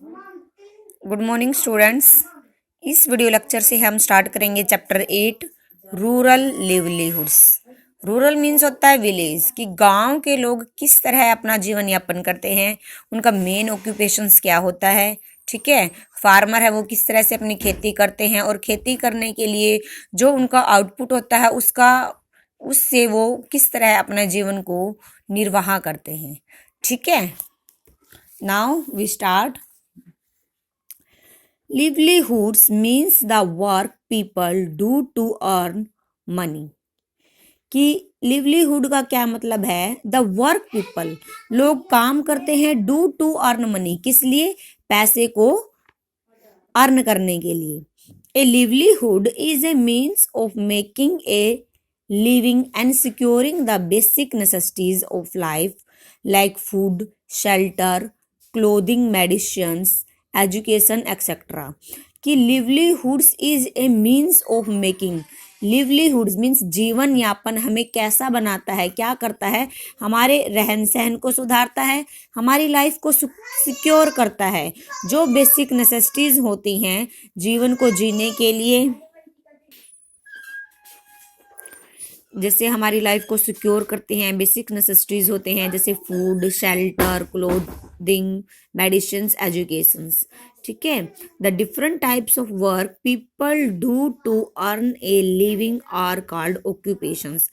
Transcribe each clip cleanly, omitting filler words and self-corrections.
Good morning students. इस video lecture से हम स्टार्ट करेंगे चैप्टर 8 रूरल लिवलीहुड्स। रूरल मीन्स होता है विलेज, कि गांव के लोग किस तरह अपना जीवन यापन करते हैं, उनका मेन ऑक्यूपेशंस क्या होता है। ठीक है, फार्मर है वो किस तरह से अपनी खेती करते हैं और खेती करने के लिए जो उनका आउटपुट होता है उससे वो किस तरह अपने जीवन को निर्वाह करते हैं। ठीक है, now we start. Livelihoods means the work people do to earn money। कि लिवलीहुड का क्या मतलब है? द वर्क पीपल, लोग काम करते हैं, डू टू अर्न मनी, किस लिए? पैसे को अर्न करने के लिए। A livelihood is a means of making a living and securing the basic necessities of life like food, shelter, clothing, medicines, education etcetera. कि livelihoods is a means of making, livelihoods means जीवन यापन हमें कैसा बनाता है, क्या करता है? हमारे रहन सहन को सुधारता है, हमारी लाइफ को सिक्योर करता है। जो बेसिक नेसेसिटीज होती हैं जीवन को जीने के लिए, जैसे हमारी लाइफ को सिक्योर करते हैं, बेसिक नेसेसिटीज होते हैं जैसे food, shelter, clothing, medicines, educations. ठीक है, the different types of work people do to earn a living are called occupations.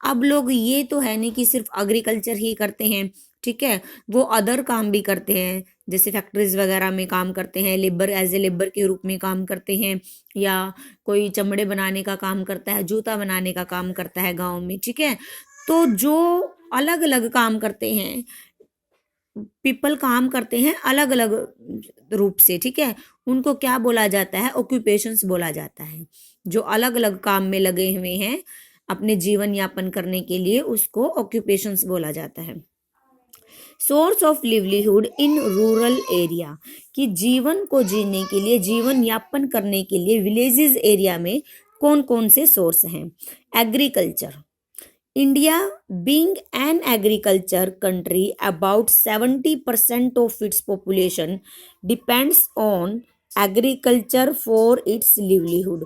अब लोग ये तो है नहीं कि सिर्फ एग्रीकल्चर ही करते हैं, ठीक है, वो अदर काम भी करते हैं, जैसे फैक्ट्रीज वगैरह में काम करते हैं, लेबर एज ए लेबर के रूप में काम करते हैं, या कोई चमड़े बनाने का काम करता है, जूता बनाने का काम करता है गांव में। ठीक है, तो जो अलग अलग काम करते हैं, पीपल काम करते हैं अलग अलग रूप से, ठीक है, उनको क्या बोला जाता है? ऑक्यूपेशंस बोला जाता है। जो अलग अलग काम में लगे हुए हैं अपने जीवन यापन करने के लिए, उसको ऑक्यूपेशंस बोला जाता है। Source of livelihood in rural area, कि जीवन को जीने के लिए, जीवन यापन करने के लिए विलेजेस एरिया में कौन कौन से सोर्स हैं? Agriculture. India being an agriculture country, about 70% of its population depends on agriculture for its livelihood।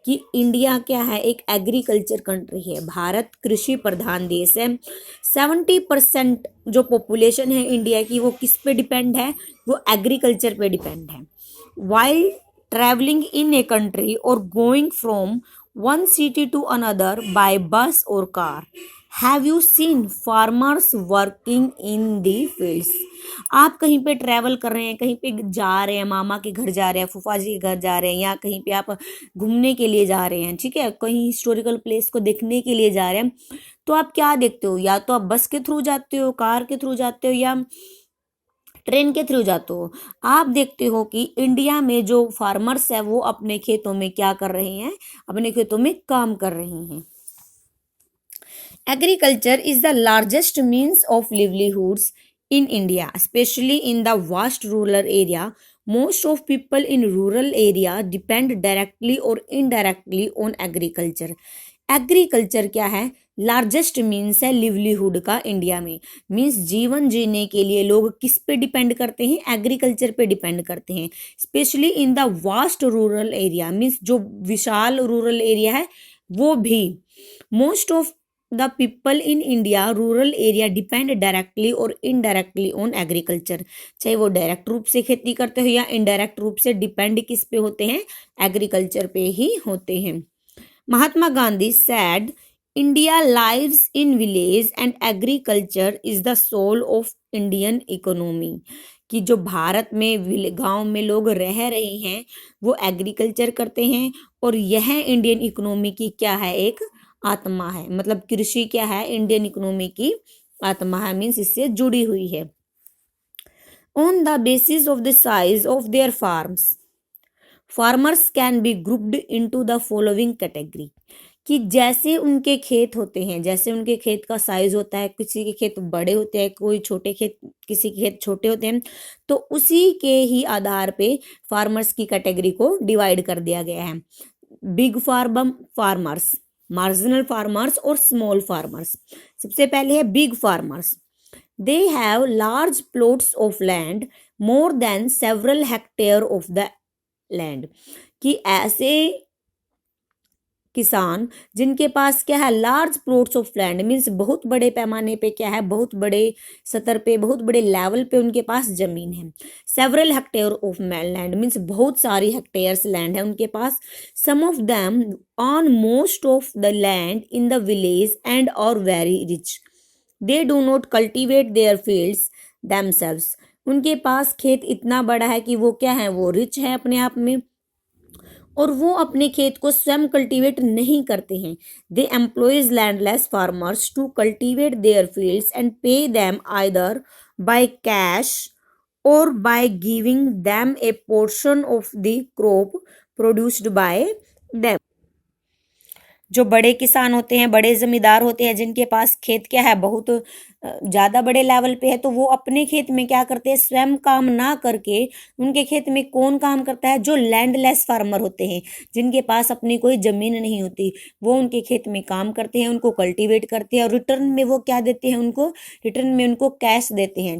कि इंडिया क्या है? एक एग्रीकल्चर कंट्री है, भारत कृषि प्रधान देश है। 70% जो पॉपुलेशन है इंडिया की, वो किस पे डिपेंड है? वो एग्रीकल्चर पे डिपेंड है। While travelling in a country और going from one city to another by bus or car, have you seen farmers working in the fields? आप कहीं पे ट्रैवल कर रहे हैं, कहीं पे जा रहे हैं, मामा के घर जा रहे हैं, फूफा जी के घर जा रहे हैं, या कहीं पे आप घूमने के लिए जा रहे हैं, ठीक है, कहीं हिस्टोरिकल प्लेस को देखने के लिए जा रहे हैं, तो आप क्या देखते हो? या तो आप बस के थ्रू जाते हो, कार के थ्रू जाते हो, या ट्रेन के थ्रू जाते हो। आप देखते हो कि इंडिया में जो फार्मर्स है वो अपने खेतों में क्या कर रहे हैं? अपने खेतों में काम कर रहे हैं। Agriculture is the largest means of livelihoods in India, specially in the vast rural area. Most of people in rural area depend directly और इनडायरेक्टली ऑन एग्रीकल्चर। एग्रीकल्चर क्या है? लार्जेस्ट मीन्स है लिवलीहुड का इंडिया में, means जीवन जीने के लिए लोग किस पे डिपेंड करते हैं? एग्रीकल्चर पे डिपेंड करते हैं। Specially in the vast rural area, means जो विशाल रूरल एरिया है वो भी। Most of the people in India rural area depend directly और इनडायरेक्टली ऑन एग्रीकल्चर, चाहे वो डायरेक्ट रूप से खेती करते हो या इनडायरेक्ट रूप से डिपेंड किस पे होते हैं? एग्रीकल्चर पे ही होते हैं। Mahatma Gandhi said India lives in village and agriculture is the soul of Indian economy। कि जो भारत में गांव में लोग रह रहे हैं वो एग्रीकल्चर करते हैं, और यह इंडियन इकोनॉमी की क्या है? एक आत्मा है। मतलब कृषि क्या है? इंडियन इकोनॉमी की आत्मा है, मीन्स इससे जुड़ी हुई है। On the basis of the size of their farms, farmers can be grouped into the following category. कि जैसे उनके खेत होते हैं, जैसे उनके खेत का साइज होता है, किसी के खेत बड़े होते हैं, कोई छोटे खेत, किसी के खेत छोटे होते हैं, तो उसी के ही आधार पे फार्मर्स की कैटेगरी को डिवाइड कर दिया गया है। बिग फार्मर्स, मार्जिनल फार्मर्स और स्मॉल फार्मर्स। सबसे पहले है big farmers. They have large plots of land more than several hectare of the land, कि ऐसे किसान जिनके पास क्या है large plots of land, means बहुत बड़े पैमाने पे क्या है, बहुत बड़े स्तर पे, बहुत बड़े लेवल पे उनके पास जमीन है। Several hectare of land means बहुत सारी हेक्टेयर्स लैंड है उनके पास। Some of them on most of the land in the village and और very rich, they do not cultivate their fields themselves, उनके पास खेत इतना बड़ा है कि वो क्या है, वो रिच है अपने आप में, और वो अपने खेत को स्वयं कल्टीवेट नहीं करते हैं। They employs landless farmers to cultivate their fields and pay them either by cash और by giving them a portion of the crop produced by them. जो बड़े किसान होते हैं, बड़े जमींदार होते हैं, जिनके पास खेत क्या है, बहुत ज़्यादा बड़े लेवल पे है, तो वो अपने खेत में क्या करते हैं, स्वयं काम ना करके उनके खेत में कौन काम करता है, जो लैंडलेस फार्मर होते हैं, जिनके पास अपनी कोई ज़मीन नहीं होती, वो उनके खेत में काम करते हैं, उनको कल्टीवेट करते हैं, और रिटर्न में वो क्या देते हैं उनको, रिटर्न में उनको कैश देते हैं।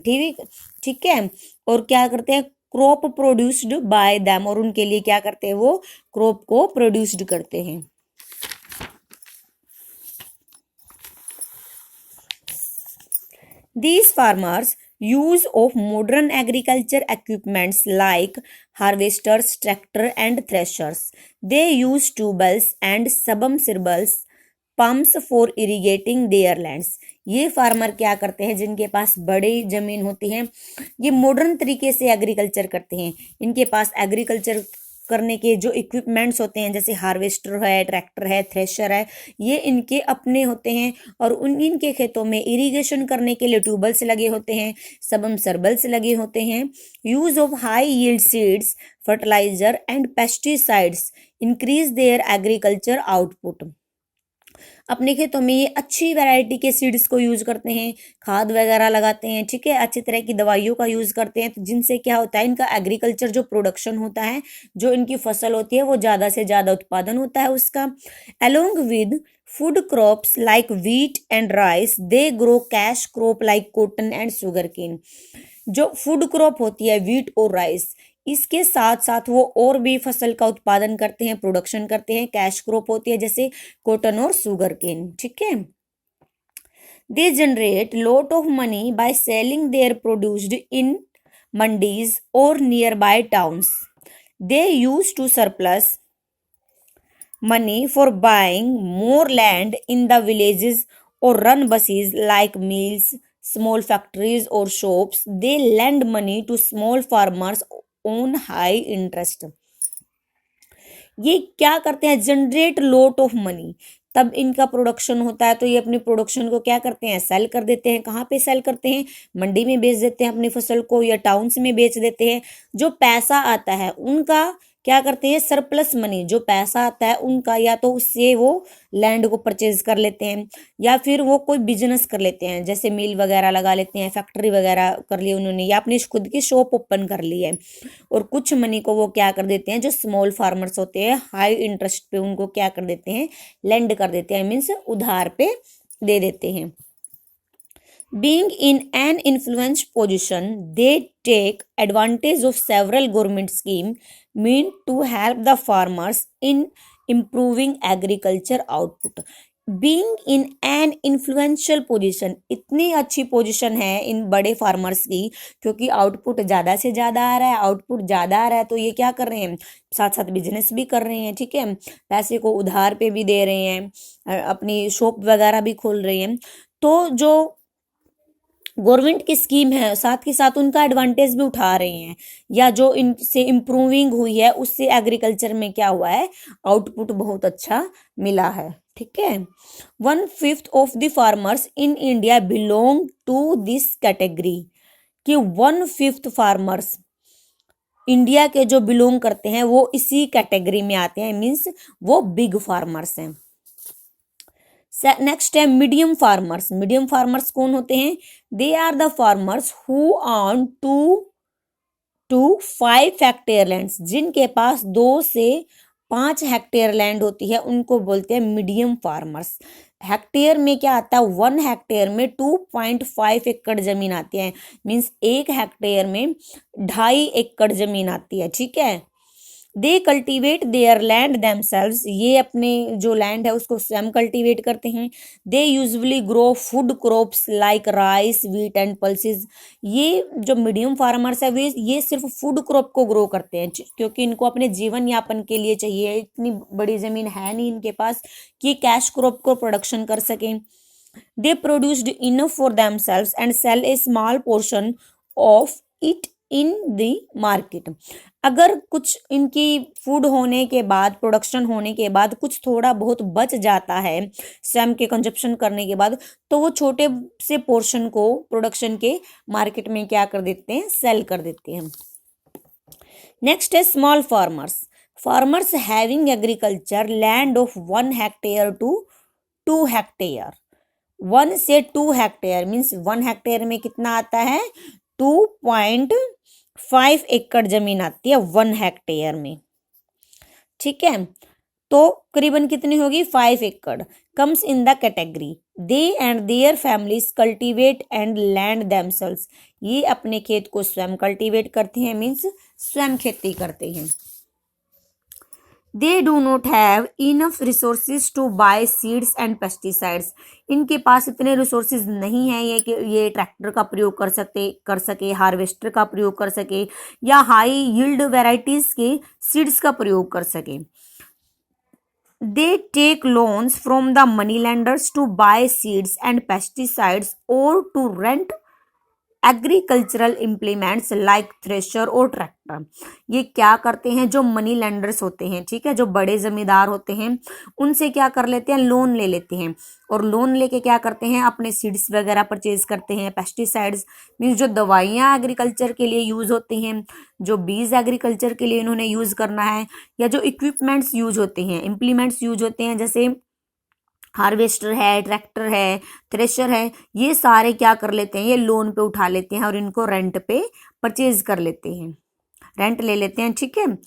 ठीक है। और क्या करते हैं, क्रॉप प्रोड्यूस्ड बाय दैम, और उनके लिए क्या करते हैं, वो क्रॉप को प्रोड्यूस्ड करते हैं। These farmers use of modern agriculture equipments like harvesters, tractor and threshers. They use tubers and submersibles pumps for irrigating their lands. ये फार्मर क्या करते हैं, जिनके पास बड़ी जमीन होती है, ये मॉडर्न तरीके से एग्रीकल्चर करते हैं। इनके पास एग्रीकल्चर करने के जो इक्विपमेंट्स होते हैं, जैसे हार्वेस्टर है, ट्रैक्टर है, थ्रेशर है, ये इनके अपने होते हैं, और इनके खेतों में इरिगेशन करने के लिए ट्यूबवेल्स लगे होते हैं, सबमर्सिबल्स लगे होते हैं। Use of high yield seeds, fertiliser and pesticides increase their agriculture output. अपने खेतों में ये अच्छी वैरायटी के सीड्स को यूज करते हैं, खाद वगैरह लगाते हैं, ठीक है, अच्छी तरह की दवाइयों का यूज करते हैं, तो जिनसे क्या होता है, इनका एग्रीकल्चर जो प्रोडक्शन होता है, जो इनकी फसल होती है, वो ज़्यादा से ज़्यादा उत्पादन होता है उसका। Along with food crops like wheat and rice, they grow cash crop like cotton and sugar cane. जो फूड क्रॉप होती है, व्हीट और राइस, इसके साथ साथ वो और भी फसल का उत्पादन करते हैं, प्रोडक्शन करते हैं। कैश क्रॉप होती है जैसे कॉटन और शुगर केन, ठीक है। They generate lot of money by selling their produced in mandis और near by towns. They use to surplus money for buying more land in the villages और run buses like mills, small factories or shops. They lend money to small farmers on high interest. ये क्या करते हैं, generate lot of money, तब इनका production होता है तो ये अपनी प्रोडक्शन को क्या करते हैं, सेल कर देते हैं। कहाँ पे सेल करते हैं, मंडी में बेच देते हैं अपनी फसल को, या टाउन्स में बेच देते हैं। जो पैसा आता है उनका क्या करते हैं, सरप्लस मनी, जो पैसा आता है उनका, या तो उससे वो लैंड को परचेज कर लेते हैं, या फिर वो कोई बिजनेस कर लेते हैं, जैसे मिल वगैरह लगा लेते हैं, फैक्ट्री वगैरह कर ली उन्होंने, या अपनी खुद की शॉप ओपन कर ली है। और कुछ मनी को वो क्या कर देते हैं, जो स्मॉल फार्मर्स होते हैं, हाई इंटरेस्ट पे उनको क्या कर देते हैं, लेंड कर देते हैं, मीन्स उधार पे दे देते हैं। Being in an influence position, they take advantage of several government schemes meant to help the farmers in improving agriculture output. Being in an influential position, इतनी अच्छी पोजीशन है इन बड़े फार्मर्स की, क्योंकि आउटपुट ज़्यादा से ज़्यादा आ रहा है, आउटपुट ज़्यादा आ रहा है, तो ये क्या कर रहे हैं, साथ साथ बिजनेस भी कर रहे हैं, ठीक है, पैसे को उधार पे भी दे रहे हैं, अपनी शॉप वगैरह भी खोल रहे हैं। तो जो गवर्नमेंट की स्कीम है, साथ के साथ उनका एडवांटेज भी उठा रहे हैं, या जो इनसे इम्प्रूविंग हुई है उससे एग्रीकल्चर में क्या हुआ है, आउटपुट बहुत अच्छा मिला है, ठीक है। 1/5 of the farmers in India belong to this category, कि 1/5 फार्मर्स इंडिया के जो बिलोंग करते हैं वो इसी कैटेगरी में आते हैं, मीन्स वो बिग फार्मर्स हैं। नेक्स्ट है मीडियम फार्मर्स। मीडियम फार्मर्स कौन होते हैं, they are the farmers who own 2 to 5 hectare lands, जिनके पास 2 से 5 हेक्टेयर लैंड होती है उनको बोलते हैं मीडियम फार्मर्स। हेक्टेयर में क्या आता है, 1 हेक्टेयर में 2.5 एकड़ जमीन आती है, मीन्स 1 हेक्टेयर में 2.5 एकड़ जमीन आती है, ठीक है। दे कल्टिवेट देयर लैंड देमसेल्व्स, ये अपने जो लैंड है उसको स्वयं कल्टिवेट करते हैं। They usually grow food crops like rice, wheat and pulses, ये जो मीडियम फार्मर्स है वे ये सिर्फ फूड क्रॉप को ग्रो करते हैं, क्योंकि इनको अपने जीवन यापन के लिए चाहिए, इतनी बड़ी जमीन है नहीं इनके पास कि कैश क्रॉप को प्रोडक्शन कर सकें। They produced enough for themselves and sell a small portion of it in the market. अगर कुछ इनकी फूड होने के बाद, प्रोडक्शन होने के बाद कुछ थोड़ा बहुत बच जाता है स्वयं के कंजप्शन करने के बाद, तो वो छोटे से पोर्शन को प्रोडक्शन के मार्केट में क्या कर देते हैं, सेल कर देते हैं। नेक्स्ट है small farmers. Farmers having agriculture land of 1 hectare to 2 hectare. 1 से 2 हेक्टेयर मीन्स 1 हेक्टेयर में कितना आता है, 2.5 एकड़ जमीन आती है 1 हेक्टेयर में, ठीक है। तो करीबन कितनी होगी, 5 एकड़। Comes in the category they and their families cultivate and land themselves, ये अपने खेत को स्वयं कल्टीवेट करते हैं, मीन्स स्वयं खेती करते हैं। They do not have enough resources to buy seeds and pesticides, इनके पास इतने रिसोर्सेज नहीं है ये कि ये ट्रैक्टर का प्रयोग कर सके, हार्वेस्टर का प्रयोग कर सके, या हाई यील्ड वेराइटीज के सीड्स का प्रयोग कर सके। They take loans from the money lenders to buy seeds and pesticides और to rent agricultural implements like thresher और ट्रैक्टर। ये क्या करते हैं, जो मनी लेंडर्स होते हैं, ठीक है, जो बड़े जमींदार होते हैं उनसे क्या कर लेते हैं, लोन ले लेते हैं, और लोन लेके क्या करते हैं, अपने सीड्स वगैरह परचेज करते हैं। पेस्टिसाइड्स मीन्स जो दवाइयाँ एग्रीकल्चर के लिए यूज होती हैं, जो बीज एग्रीकल्चर के लिए इन्होंने यूज करना है, या जो इक्विपमेंट्स यूज होते हैं, इम्प्लीमेंट्स यूज होते हैं, जैसे हार्वेस्टर है, ट्रैक्टर है, थ्रेशर है, ये सारे क्या कर लेते हैं, ये लोन पे उठा लेते हैं और इनको रेंट पे परचेज कर लेते हैं, रेंट ले लेते हैं, ठीक है।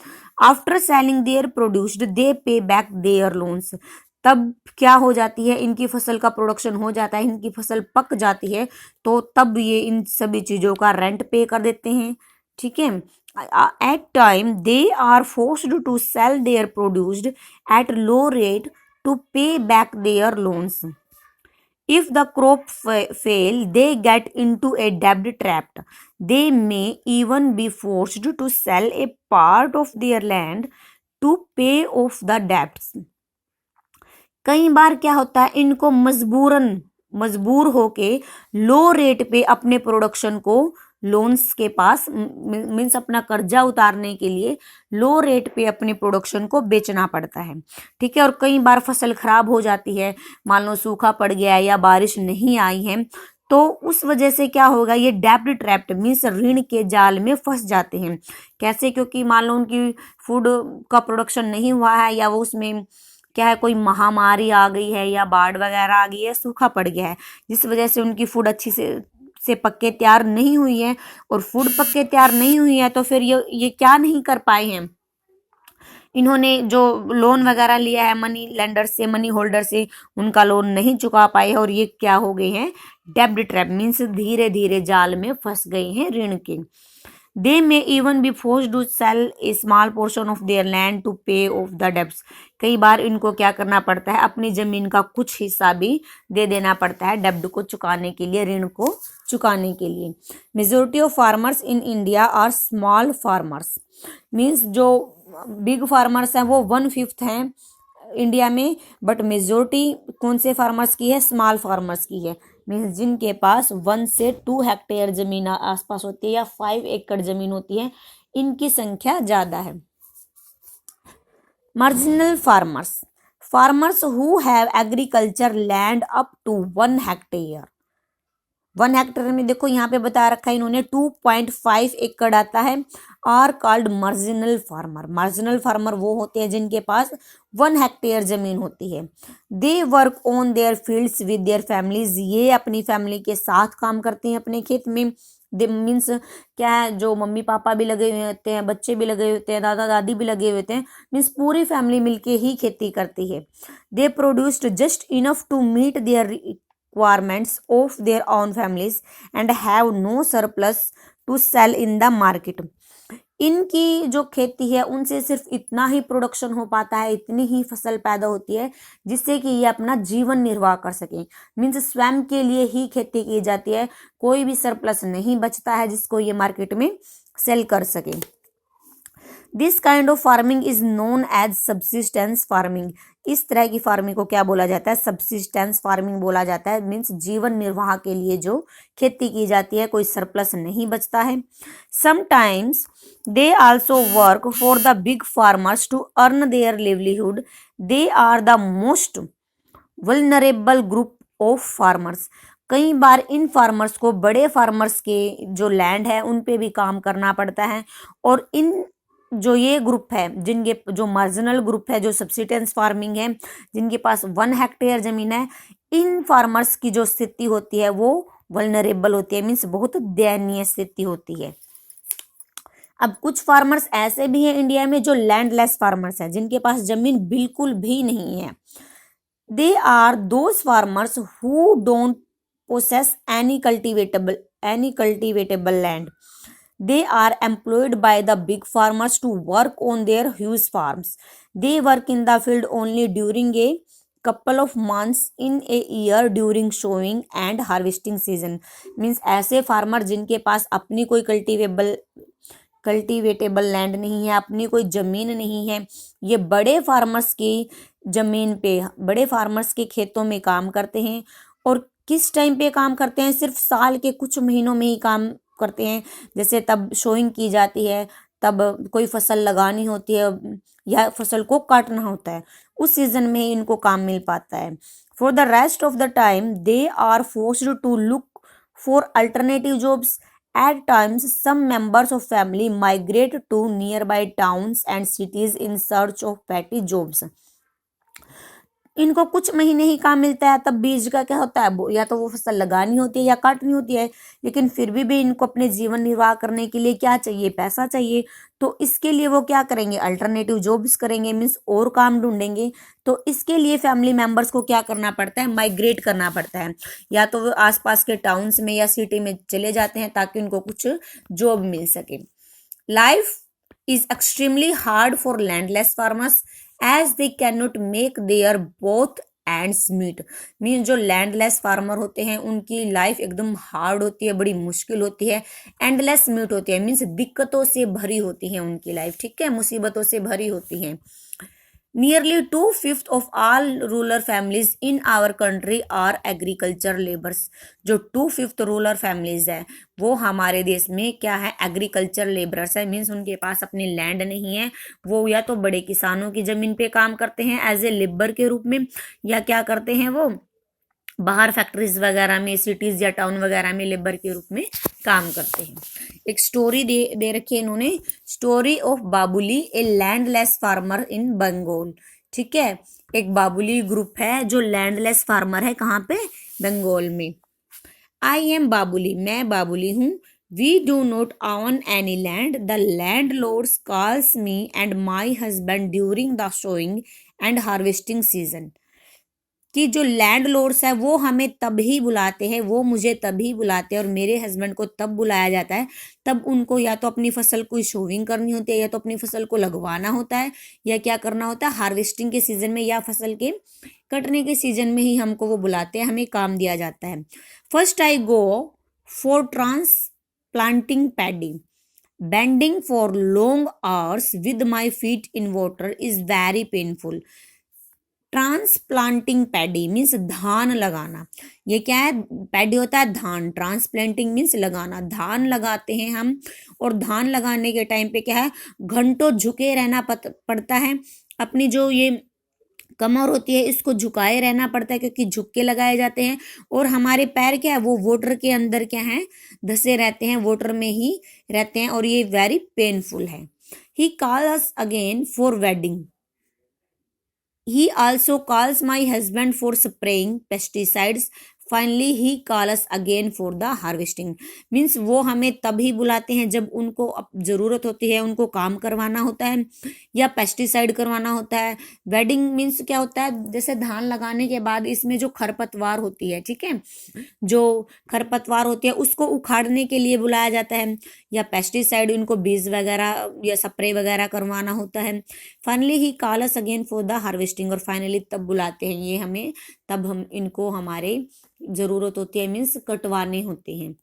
आफ्टर सेलिंग देयर प्रोड्यूस्ड दे पे बैक देयर लोन्स, तब क्या हो जाती है, इनकी फसल का प्रोडक्शन हो जाता है, इनकी फसल पक जाती है, तो तब ये इन सभी चीज़ों का रेंट पे कर देते हैं, ठीक है। At time they are forced to sell their produced at low rate to pay back their loans. If the crop fail, they get into a debt trap. They may even be forced to sell a part of their land to pay off the debts. कई बार क्या होता है, इनको मजबूर होके लो rate पे अपने production को लोन्स के पास मीन्स अपना कर्जा उतारने के लिए लो रेट पे अपने प्रोडक्शन को बेचना पड़ता है, ठीक है। और कई बार फसल खराब हो जाती है, मान लो सूखा पड़ गया या बारिश नहीं आई है, तो उस वजह से क्या होगा, ये डेब्ट ट्रैप्ड मीन्स ऋण के जाल में फंस जाते हैं। कैसे, क्योंकि मान लो उनकी फूड का प्रोडक्शन नहीं हुआ है, या वो उसमें क्या है, कोई महामारी आ गई है, या बाढ़ वगैरह आ गई है, सूखा पड़ गया है, जिस वजह से उनकी फूड अच्छी से पक के तैयार नहीं हुई है, और फूड पक के तैयार नहीं हुई है, तो फिर ये क्या नहीं कर पाए हैं, इन्होंने जो लोन वगैरह लिया है मनी लेंडर से, मनी होल्डर से, उनका लोन नहीं चुका पाए हैं, और ये क्या हो गए हैं, डेब्ट ट्रैप मीन्स धीरे धीरे जाल में फंस गए हैं ऋण के। They may even be forced to sell a small portion of their land to pay off the debts. कई बार इनको क्या करना पड़ता है, अपनी जमीन का कुछ हिस्सा भी दे देना पड़ता है डेब्ट को चुकाने के लिए, ऋण को चुकाने के लिए। Majority of farmers in India are small farmers, means जो बिग फार्मर्स हैं वो 1/5 हैं इंडिया में, बट मेजोरिटी कौन से फार्मर्स की है, स्मॉल फार्मर्स की है, मीन्स जिनके पास 1 से 2 हेक्टेयर जमीन आसपास होती है, या 5 एकड़ जमीन होती है, इनकी संख्या ज्यादा है। Marginal farmers, farmers who have agriculture land up to 1 hectare. 1 hectare में देखो यहाँ पे बता रखा है इन्होंने 2.5 एकड़ आता है, are called marginal farmer. Marginal farmer वो होते हैं जिनके पास 1 हेक्टेयर जमीन होती है। They work on their fields with their families, ये अपनी फैमिली के साथ काम करते हैं अपने खेत में। दे मीन्स क्या है, जो मम्मी पापा भी लगे हुए होते हैं, बच्चे भी लगे हुए होते हैं, दादा दादी भी लगे हुए होते हैं, मीन्स पूरी फैमिली मिलके ही खेती करती है। They produced just enough to meet their requirements of their own families and have no surplus to sell in the market. इनकी जो खेती है उनसे सिर्फ इतना ही प्रोडक्शन हो पाता है, इतनी ही फसल पैदा होती है जिससे कि ये अपना जीवन निर्वाह कर सके। मीन्स स्वयं के लिए ही खेती की जाती है, कोई भी सरप्लस नहीं बचता है जिसको ये मार्केट में सेल कर सके। This kind of farming is known as subsistence farming. इस तरह की फार्मिंग को क्या बोला जाता है? सब्सिस्टेंस फार्मिंग बोला जाता है। मीन्स जीवन निर्वाह के लिए जो खेती की जाती है, कोई सरप्लस नहीं बचता है। Sometimes they also work for the big farmers to earn their livelihood. They are the most vulnerable group of farmers. कई बार इन फार्मर्स को बड़े फार्मर्स के जो लैंड है उन पे भी काम करना पड़ता है, और इन जो ये ग्रुप है, जिनके जो मार्जिनल ग्रुप है, जो सब्सिस्टेंस फार्मिंग है, जिनके पास 1 हेक्टेयर जमीन है, इन फार्मर्स की जो स्थिति होती है वो वल्नरेबल होती है, मीन्स बहुत दयनीय स्थिति होती है। अब कुछ फार्मर्स ऐसे भी हैं इंडिया में जो लैंडलेस फार्मर्स हैं, जिनके पास जमीन बिल्कुल भी नहीं है। They are those farmers who don't possess any cultivatable land. They are employed by the big farmers to work on their huge farms. They work in the field only during a couple of months in a year during sowing and harvesting season. Means ऐसे farmer जिनके पास अपनी कोई कल्टिवेटेबल land नहीं है, अपनी कोई जमीन नहीं है, ये बड़े फार्मर्स की जमीन पे, बड़े फार्मर्स के खेतों में काम करते हैं। और किस टाइम पे काम करते हैं? सिर्फ साल के कुछ महीनों में ही काम करते हैं। जैसे तब शोइंग की जाती है, तब कोई फसल लगानी होती है या फसल को काटना होता है, उस सीजन में ही इनको काम मिल पाता है। For the rest of the time they are forced to look for alternative jobs. At times, some members of family migrate to nearby towns and cities in search of petty jobs. इनको कुछ महीने ही काम मिलता है, तब बीज का क्या होता है, या तो वो फसल लगानी होती है या काटनी होती है, लेकिन फिर भी इनको अपने जीवन निर्वाह करने के लिए क्या चाहिए? पैसा चाहिए। तो इसके लिए वो क्या करेंगे? अल्टरनेटिव जॉब्स करेंगे, मीन्स और काम ढूंढेंगे। तो इसके लिए फैमिली मेंबर्स को क्या करना पड़ता है? माइग्रेट करना पड़ता है, या तो वो आसपास के टाउन्स में या सिटी में चले जाते हैं ताकि उनको कुछ जॉब मिल सके। Life is extremely hard for landless farmers as they cannot make their both ends meet। Mean जो लैंडलेस फार्मर होते हैं उनकी लाइफ एकदम हार्ड होती है, बड़ी मुश्किल होती है, एंडलेस मीट होती है, मीन्स दिक्कतों से भरी होती है उनकी लाइफ, ठीक है, मुसीबतों से भरी होती है। Nearly 2/5 of all rural families in our country are agriculture laborers। जो 2/5 रूरल फैमिलीज है वो हमारे देश में क्या है? एग्रीकल्चर लेबरर्स है। मीन्स उनके पास अपनी लैंड नहीं है, वो या तो बड़े किसानों की जमीन पे काम करते हैं एज ए लेबर के रूप में, या क्या करते हैं वो बाहर फैक्ट्रीज वगैरह में, सिटीज या टाउन वगैरह में लेबर के रूप में काम करते हैं। एक स्टोरी दे रखी है इन्होंने, story of Babuli a landless farmer in Bengal. ठीक है, एक बाबुली ग्रुप है जो लैंडलेस फार्मर है, कहाँ पे? बंगाल में। आई एम बाबुली, मैं बाबुली हूँ। We do not own any land, the landlords calls me and my husband during the sowing and harvesting season. कि जो लैंड लॉर्ड्स है वो हमें तभी बुलाते हैं, वो मुझे तभी बुलाते हैं और मेरे हस्बैंड को तब बुलाया जाता है, तब उनको या तो अपनी फसल को शोविंग करनी होती है, या तो अपनी फसल को लगवाना होता है, या क्या करना होता है, हार्वेस्टिंग के सीजन में या फसल के कटने के सीजन में ही हमको वो बुलाते हैं, हमें काम दिया जाता है। First I go for transplanting paddy, bending for long hours with my feet in water is very painful. Transplanting paddy means धान लगाना। ये क्या है? पैडी होता है धान, ट्रांसप्लांटिंग मीन्स लगाना, धान लगाते हैं हम, और धान लगाने के टाइम पे क्या है? घंटों झुके रहना पड़ता है, अपनी जो ये कमर होती है इसको झुकाए रहना पड़ता है, क्योंकि झुक के लगाए जाते हैं, और हमारे पैर क्या है? वो वाटर के अंदर क्या है? धसे रहते हैं, वाटर में ही रहते हैं, और ये वेरी पेनफुल है। He calls again for wedding. He also calls my husband for spraying pesticides, finally he call us again for the harvesting. Means वो हमें तभी बुलाते हैं जब उनको ज़रूरत होती है, उनको काम करवाना होता है या पेस्टिसाइड करवाना होता है। वेडिंग मीन्स क्या होता है, जैसे धान लगाने के बाद इसमें जो खरपतवार होती है, ठीक है, जो खरपतवार होती है उसको उखाड़ने के लिए बुलाया जाता है, या पेस्टिसाइड उनको बीज वगैरह या स्प्रे वगैरह करवाना होता है। Finally he call us again for the harvesting, और फाइनली तब बुलाते हैं ये हमें, तब हम इनको हमारे ज़रूरत होती है, मीन्स कटवाने होते हैं।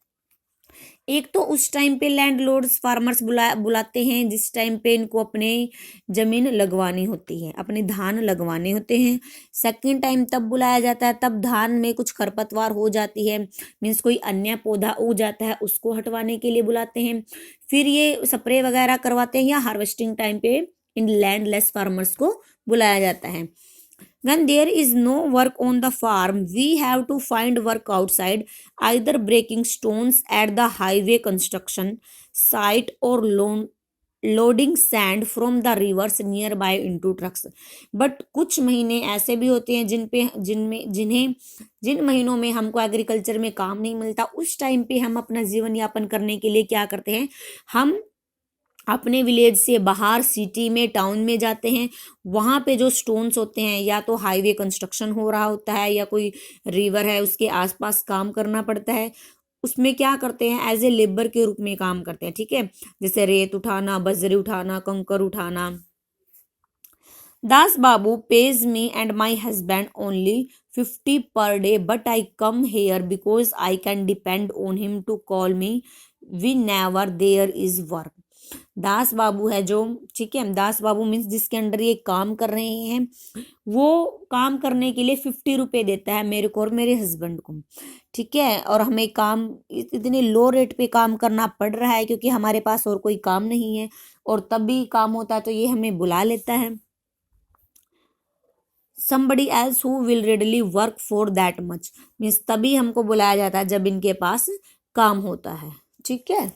एक तो उस टाइम पे लैंडलॉर्ड्स फार्मर्स बुलाते हैं जिस टाइम पे इनको अपने जमीन लगवानी होती है, अपने धान लगवाने होते हैं। सेकंड टाइम तब बुलाया जाता है तब धान में कुछ खरपतवार हो जाती है, मीन्स कोई अन्य पौधा उग जाता है, उसको हटवाने के लिए बुलाते हैं। फिर ये स्प्रे वगैरह करवाते हैं, या हार्वेस्टिंग टाइम पे इन लैंडलेस फार्मर्स को बुलाया जाता है। When there is no work on the farm, we have to find work outside, either breaking stones at the highway construction site or loading sand from the rivers nearby into trucks. But कुछ महीने ऐसे भी होते हैं जिन महीनों में हमको agriculture में काम नहीं मिलता, उस टाइम पे हम अपना जीवन यापन करने के लिए क्या करते हैं, हम अपने विलेज से बाहर सिटी में, टाउन में जाते हैं। वहाँ पे जो स्टोन्स होते हैं, या तो हाईवे कंस्ट्रक्शन हो रहा होता है या कोई रिवर है उसके आसपास काम करना पड़ता है, उसमें क्या करते हैं, एज ए लेबर के रूप में काम करते हैं, ठीक है, जैसे रेत उठाना, बजरी उठाना, कंकर उठाना। दास बाबू pays me and my husband only 50 per day, but I come here because I can depend on him to call me whenever there is work. दास बाबू है जो, ठीक है, दास बाबू मीन्स जिसके अंडर ये काम कर रहे हैं, वो काम करने के लिए 50 रुपये देता है मेरे को और मेरे हस्बैंड को, ठीक है। और हमें काम इतने लो रेट पे काम करना पड़ रहा है क्योंकि हमारे पास और कोई काम नहीं है, और तब भी काम होता है तो ये हमें बुला लेता है। somebody else who will readily work for that much, means तभी हमको बुलाया जाता है जब इनके पास काम होता है, ठीक है।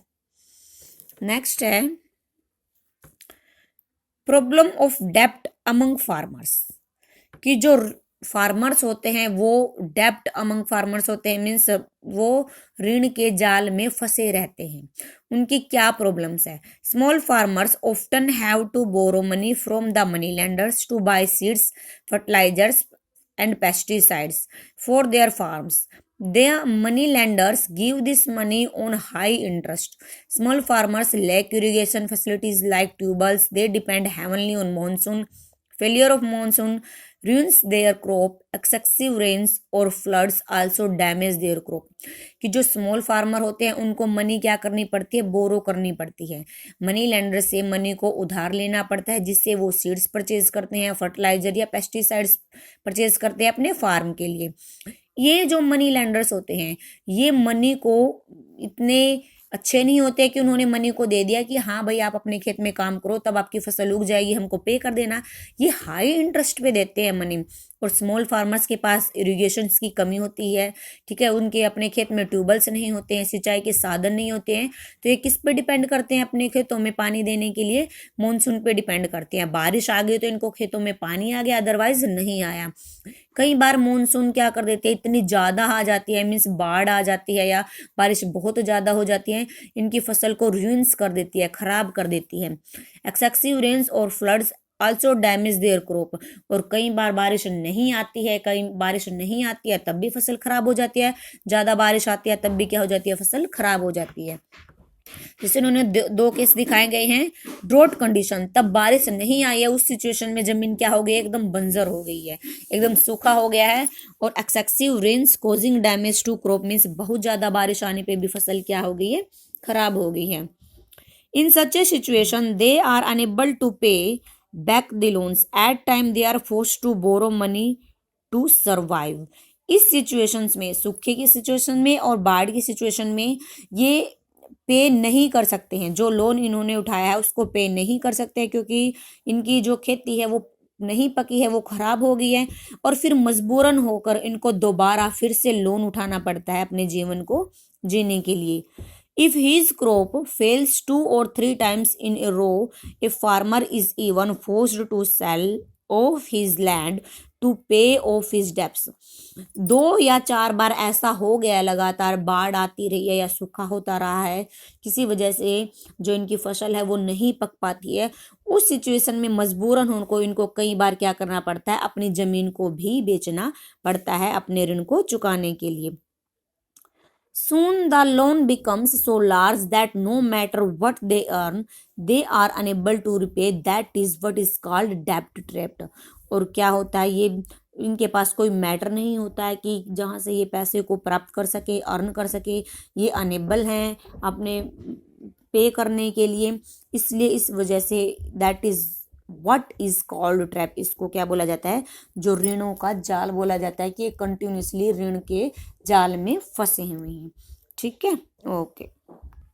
नेक्स्ट है प्रॉब्लम ऑफ डेप्ट अमंग फार्मर्स, कि जो फार्मर्स होते हैं वो डेप्ट अमंग फार्मर्स होते हैं, मीन्स वो ऋण के जाल में फंसे रहते हैं। उनकी क्या प्रॉब्लम्स है, small farmers often have to borrow money from the money lenders to buy seeds, fertilisers and pesticides for their farms. The money lenders give this money on high interest. Small farmers lack irrigation facilities like tubewells. They depend heavily on monsoon. Failure of monsoon ruins their crop. Excessive rains or floods also damage their crop. कि जो small farmer होते हैं उनको money क्या करनी पड़ती है, बोरो करनी पड़ती है, मनी लेंडर से मनी को उधार लेना पड़ता है, जिससे वो सीड्स परचेज करते हैं, फर्टिलाइजर या पेस्टिसाइड्स परचेज करते हैं अपने फार्म के लिए। ये जो मनी लेंडर्स होते हैं ये मनी को इतने अच्छे नहीं होते कि उन्होंने मनी को दे दिया कि हाँ भाई आप अपने खेत में काम करो तब आपकी फसल उग जाएगी, हमको पे कर देना। ये हाई इंटरेस्ट पे देते हैं मनी। और स्मॉल फार्मर्स के पास इरिगेशन की कमी होती है, ठीक है, उनके अपने खेत में ट्यूबवेल्स नहीं होते हैं, सिंचाई के साधन नहीं होते हैं, तो ये किस पे डिपेंड करते हैं अपने खेतों में पानी देने के लिए, मानसून पे डिपेंड करते हैं। बारिश आ गई तो इनको खेतों में पानी आ गया, अदरवाइज नहीं आया। कई बार मानसून क्या कर देते हैं, इतनी ज़्यादा आ जाती है, मीन्स बाढ़ आ जाती है या बारिश बहुत ज़्यादा हो जाती है, इनकी फसल को रुइंस कर देती है, खराब कर देती है। एक्सेसिव रेन्स और floods also damage their crop. और कई बार बारिश नहीं आती है, कई बारिश नहीं आती है तब भी फसल खराब हो जाती है, ज़्यादा बारिश आती है तब भी क्या हो जाती है, फसल खराब हो जाती है। जैसे उन्होंने दो केस दिखाए गए हैं, ड्रॉट कंडीशन, तब बारिश नहीं आई है, उस सिचुएशन में जमीन क्या हो गई, एकदम बंजर हो गई है, एकदम सूखा हो गया है। और excessive rains causing damage to crop, means बहुत ज़्यादा बारिश आने पे भी फसल क्या हो गई है, खराब हो गई है। In such a situation they are unable to pay back the loans, at time they are forced to borrow money to survive. इस सिचुएशंस में, सूखे की सिचुएशन में और बाढ़ की सिचुएशन में ये पे नहीं कर सकते हैं, जो लोन इन्होंने उठाया है उसको पे नहीं कर सकते हैं, क्योंकि इनकी जो खेती है वो नहीं पकी है, वो खराब हो गई है, और फिर मजबूरन होकर इनको दोबारा फिर से लोन उठाना पड़ता है अपने जीवन को जीने के लिए। If his crop fails 2 or 3 times in a row, a farmer is even forced to sell off his land to pay off his debts. 2 या 4 बार ऐसा हो गया, लगातार बाढ़ आती रही है या सूखा होता रहा है, किसी वजह से जो इनकी फसल है वो नहीं पक पाती है, उस सिचुएशन में मजबूरन उनको इनको कई बार क्या करना पड़ता है, अपनी जमीन को भी बेचना पड़ता है अपने ऋण को चुकाने के लिए। Soon the loan becomes so large that no matter what they earn, they are unable to repay. That is what is called debt trap. और क्या होता है, ये इनके पास कोई मैटर नहीं होता है कि जहाँ से ये पैसे को प्राप्त कर सके, अर्न कर सके, ये अनेबल हैं अपने पे करने के लिए, इसलिए इस वजह say that is what is called trap, इसको क्या बोला जाता है, जो ऋणों का जाल बोला जाता है कि ये कंटिन्यूसली ऋण के जाल में फंसे हुए हैं। ठीक है, ओके।